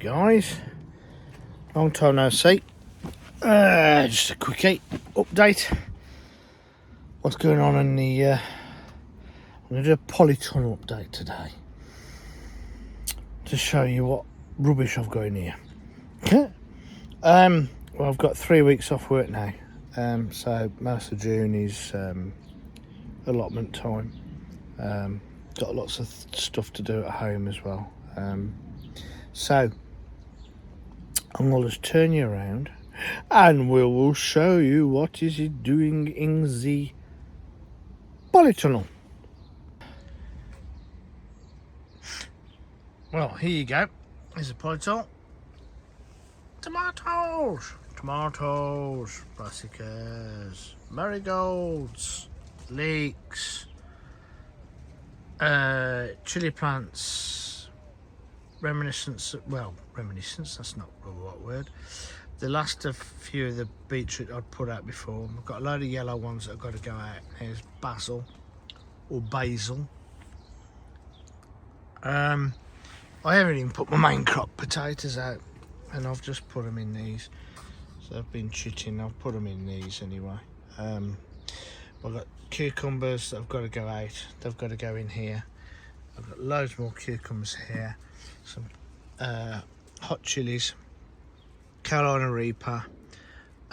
guys, long time no see. Just a quick update. What's going on in the I'm going to do a Polytunnel update today to show you what rubbish I've got in here. Well, I've got 3 weeks off work now, so most of June is allotment time. Got lots of stuff to do at home as well. So I'm going to turn you around and we will show you what is it doing in the Polytunnel. Well, here you go. Here's the Polytunnel. Tomatoes, brassicas, marigolds, leeks, chili plants, reminiscence, that's not the right word. The last of few of the beetroot I'd put out before. I've got a load of yellow ones that have got to go out. Here's basil or basil. I haven't even put my main crop potatoes out, and I've just put them in these. So I've been chitting, I've put them in these anyway. I've got cucumbers that have got to go out, they've got to go in here. I've got loads more cucumbers here, some hot chilies, Carolina Reaper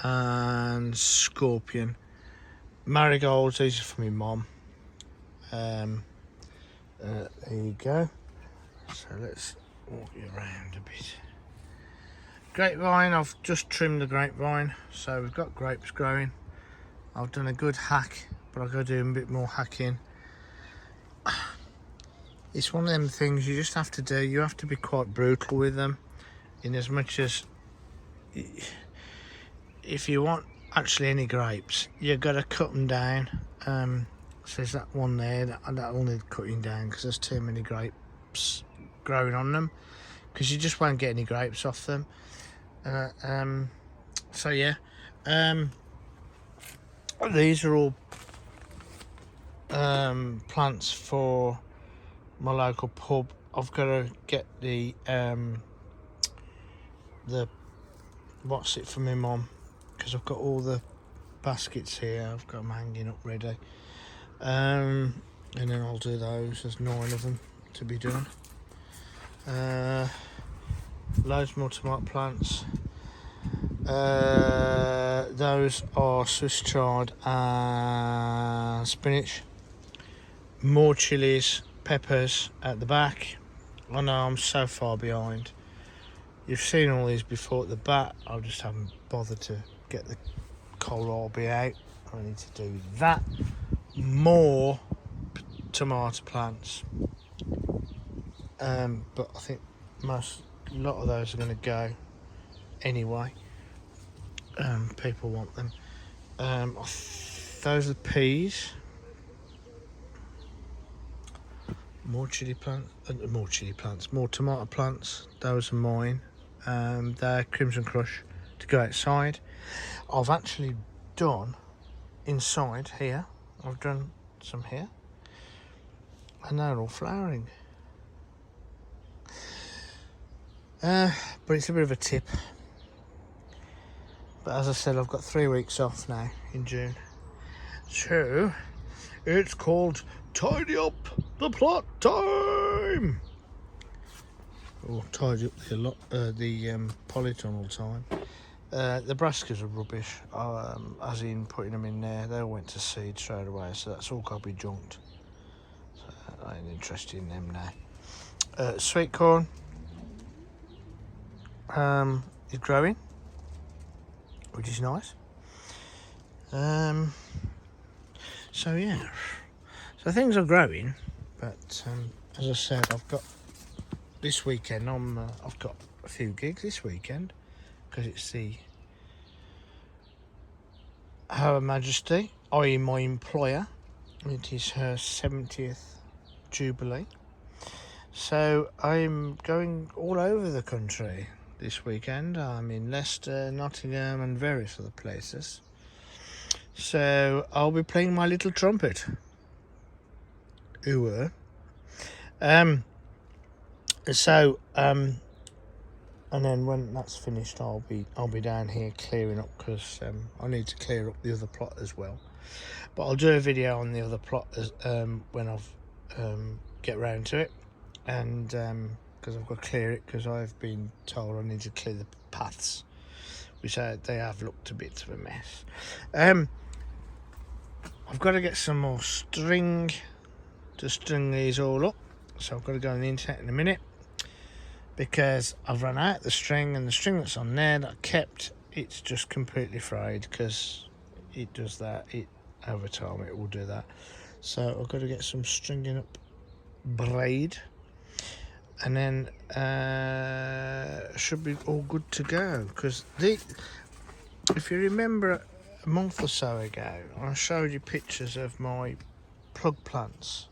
and Scorpion. Marigolds, these are for my mum. There you go. So let's walk you around a bit. Grapevine, I've just trimmed the grapevine, so we've got grapes growing. I've done a good hack, but I've got to do a bit more hacking. It's one of them things you just have to do. You have to be quite brutal with them, in as much as if you want actually any grapes, you've got to cut them down. So there's that one there that'll need cutting down because there's too many grapes growing on them, because you just won't get any grapes off them. So yeah, these are all plants for my local pub. I've got to get the what's it for my mum, because I've got all the baskets here. I've got them hanging up ready, and then I'll do those. There's 9 of them to be done. Loads more tomato plants. Those are Swiss chard and spinach. More chilies, peppers at the back. I know I'm so far behind. You've seen all these before at the back. I just haven't bothered to get the kohlrabi out. I need to do that. More tomato plants. But I think a lot of those are going to go anyway. People want them. Those are peas. More tomato plants. Those are mine. They're Crimson Crush to go outside. I've actually done inside here. I've done some here, and they're all flowering. But it's a bit of a tip. But as I said, I've got 3 weeks off now in June. So it's called Tidy Up the Plot Time. Or tidy up the Polytunnel time. The brassicas are rubbish. As in putting them in there, they all went to seed straight away, so that's all got to be junked. So I ain't interested in them now. Sweet corn is growing, which is nice. So yeah, so things are growing, but as I said, I've got this weekend. I've got a few gigs this weekend because it's the Her Majesty, i.e. my employer. It is her 70th jubilee, so I'm going all over the country this weekend. I'm in Leicester, Nottingham and various other places. So I'll be playing my little trumpet. So and then when that's finished, I'll be down here clearing up, because I need to clear up the other plot as well. But I'll do a video on the other plot as when I've get round to it, and because I've got to clear it, because I've been told I need to clear the paths, which they have looked a bit of a mess. I've got to get some more string to string these all up, so I've got to go on the internet in a minute, because I've run out of the string, and the string that's on there that I kept, it's just completely frayed, because it does that. Over time it will do that. So I've got to get some stringing up braid, and then should be all good to go. Because if you remember a month or so ago, I showed you pictures of my plug plants,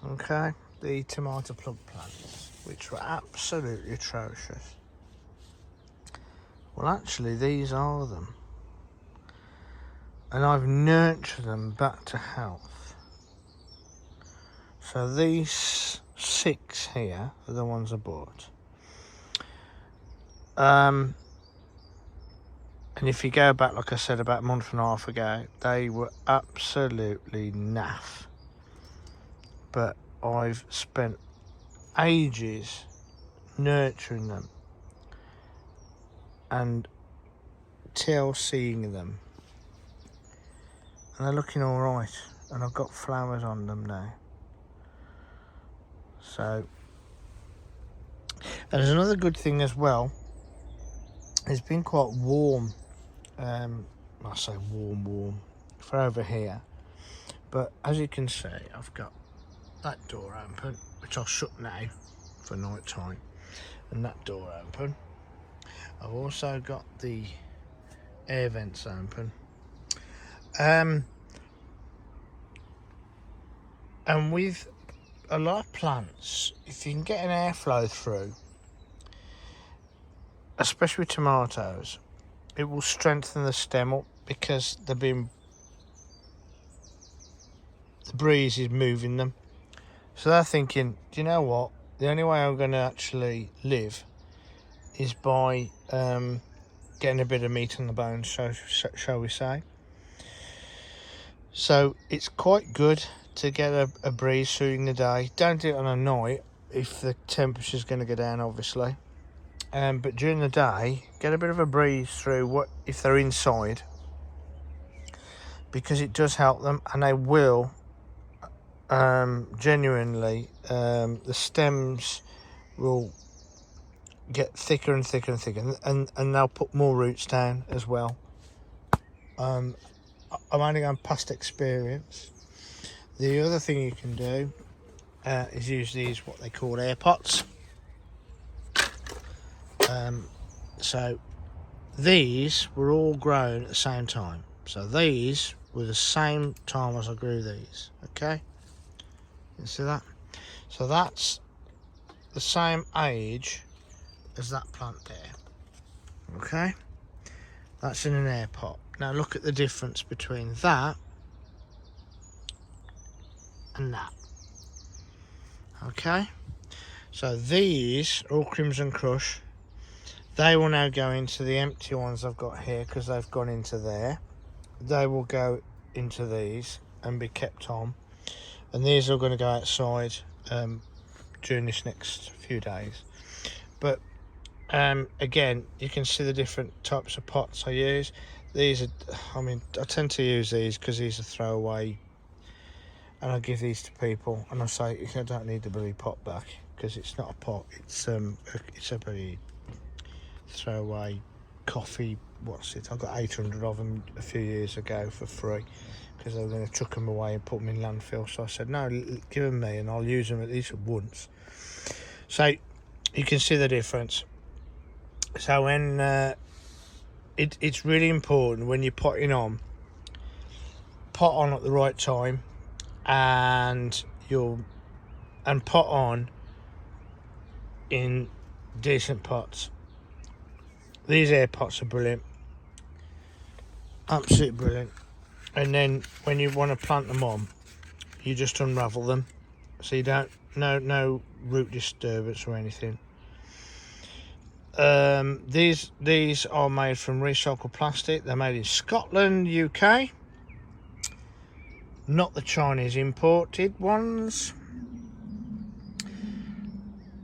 okay, the tomato plug plants, which were absolutely atrocious. Well, actually these are them, and I've nurtured them back to health. So these 6 here are the ones I bought. And if you go back, like I said, about a month and a half ago, they were absolutely naff. But I've spent ages nurturing them and TLCing them, and they're looking all right, and I've got flowers on them now. So, and there's another good thing as well. It's been quite warm. I say warm for over here, but as you can see, I've got that door open, which I'll shut now for night time, and that door open. I've also got the air vents open, and with a lot of plants, if you can get an airflow through, especially with tomatoes, it will strengthen the stem up, because the breeze is moving them. So they're thinking, do you know what, the only way I'm going to actually live is by getting a bit of meat on the bones, shall we say. So it's quite good to get a breeze through the day. Don't do it on a night if the temperature's going to go down, obviously. But during the day, get a bit of a breeze through if they're inside, because it does help them, and they will genuinely, the stems will get thicker and thicker and thicker, and they'll put more roots down as well. I'm only going past experience. The other thing you can do is use these, what they call air pots. So these were all grown at the same time. So these were the same time as I grew these, okay? You see that? So that's the same age as that plant there, okay? That's in an air pot. Now look at the difference between that and that, okay? So these are all Crimson Crush. They will now go into the empty ones I've got here, because they've gone into there. They will go into these and be kept on, and these are going to go outside during this next few days. But again, you can see the different types of pots I use. These are, I tend to use these because these are throwaway, and I give these to people, and I say, I don't need the bloody pot back, because it's not a pot, it's a bloody throwaway coffee. What's it? I got 800 of them a few years ago for free, because they were going to chuck them away and put them in landfill. So I said, no, give them me and I'll use them at least once. So you can see the difference. So when it's really important when you're potting on, pot on at the right time, and pot on in decent pots. These air pots are brilliant, absolutely brilliant. And then when you want to plant them on, you just unravel them, so you don't no root disturbance or anything. These are made from recycled plastic. They're made in Scotland, UK, not the Chinese imported ones.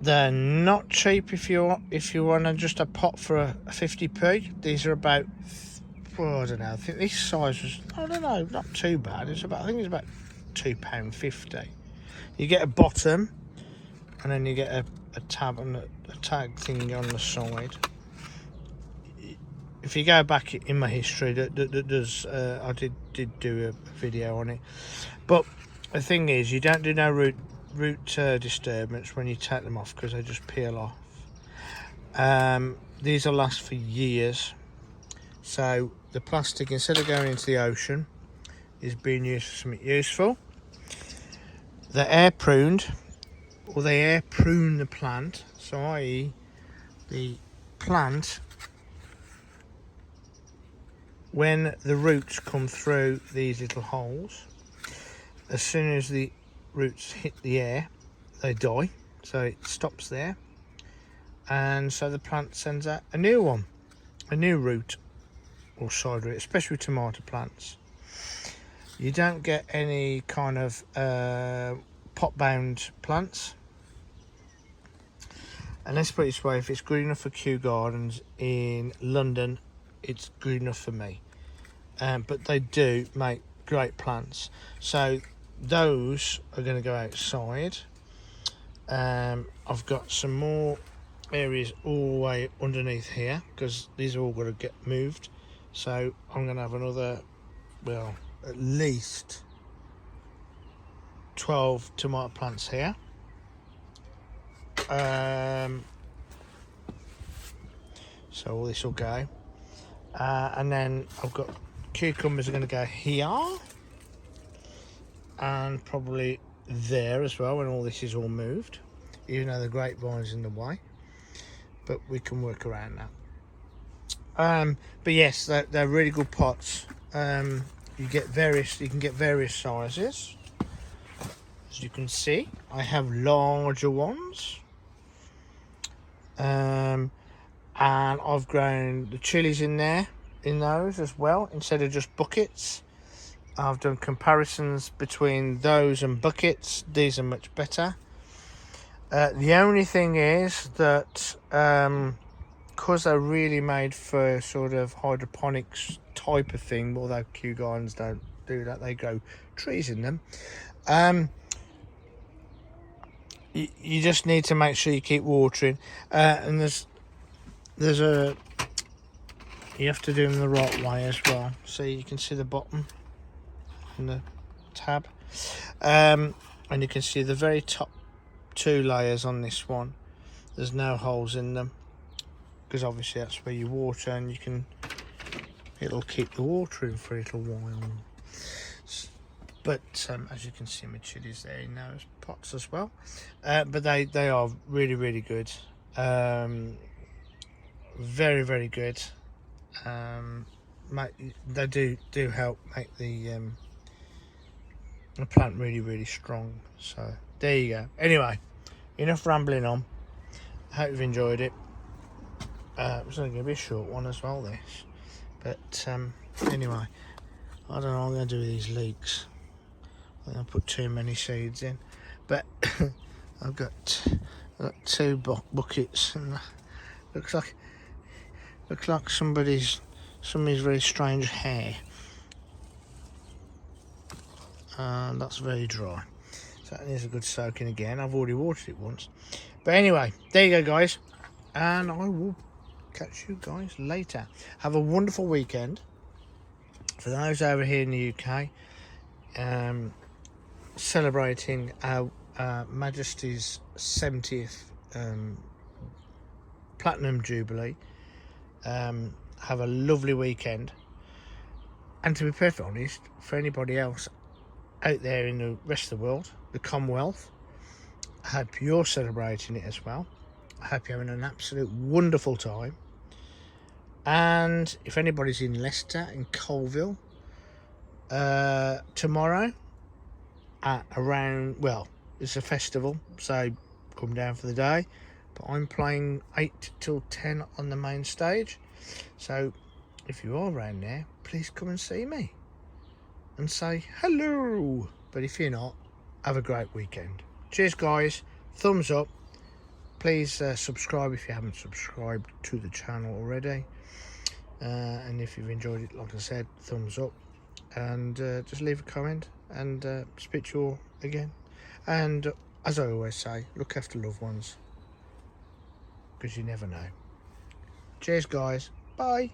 They're not cheap if you want just a pot for a 50p. These are about, well, I don't know, I think this size was, I don't know, not too bad. I think it's about £2.50. You get a bottom, and then you get a tab and a tag thing on the side. If you go back in my history, I did do a video on it. But the thing is, you don't do no root disturbance when you take them off, because they just peel off. These will last for years. So the plastic, instead of going into the ocean, is being used for something useful. They're air pruned, or they air prune the plant. So i.e. the plant, when the roots come through these little holes, as soon as the roots hit the air, they die, so it stops there, and so the plant sends out a new one, a new root or side root, especially with tomato plants. You don't get any kind of pot bound plants, and let's put it this way, if it's good enough for Kew Gardens in London, it's good enough for me. But they do make great plants, so those are going to go outside. I've got some more areas all the way underneath here, because these are all going to get moved, so I'm going to have another, well, at least 12 tomato plants here. So all this will go, and then I've got cucumbers are going to go here, and probably there as well when all this is all moved, even though the grapevine's in the way, but we can work around that. But yes, they're really good pots. You can get various sizes. As you can see, I have larger ones, and I've grown the chilies in those as well, instead of just buckets. I've done comparisons between those and buckets. These are much better. The only thing is that because they're really made for sort of hydroponics type of thing, although Kew Gardens don't do that, they grow trees in them. You just need to make sure you keep watering, and you have to do them the right way as well. So you can see the bottom and the tab, and you can see the very top 2 layers on this one. There's no holes in them, because obviously that's where you water, and it'll keep the water in for a little while. But as you can see, my chilies there in those pots as well. But they are really, really good. Very, very good. They do help make the plant really, really strong. So there you go. Anyway, enough rambling on. I hope you've enjoyed it. It's only going to be a short one as well, this. But anyway, I don't know what I'm going to do with these leeks. I think I put too many seeds in, but I've got 2 buckets, and looks like somebody's very strange hair, and that's very dry, so that needs a good soaking again. I've already watered it once, but anyway, there you go, guys, and I will catch you guys later. Have a wonderful weekend. For those over here in the UK, celebrating our Majesty's 70th Platinum Jubilee, have a lovely weekend. And to be perfectly honest, for anybody else out there in the rest of the world, the Commonwealth, I hope you're celebrating it as well. I hope you're having an absolute wonderful time. And if anybody's in Leicester, in Colville, tomorrow at around, well, it's a festival, so come down for the day. but I'm playing 8 till 10 on the main stage. So if you are around there, please come and see me and say hello. But if you're not, have a great weekend. Cheers guys, thumbs up. Please subscribe if you haven't subscribed to the channel already, and if you've enjoyed it, like I said, thumbs up, and just leave a comment, and speak to you all again. And as I always say, look after loved ones, because you never know. Cheers guys, bye.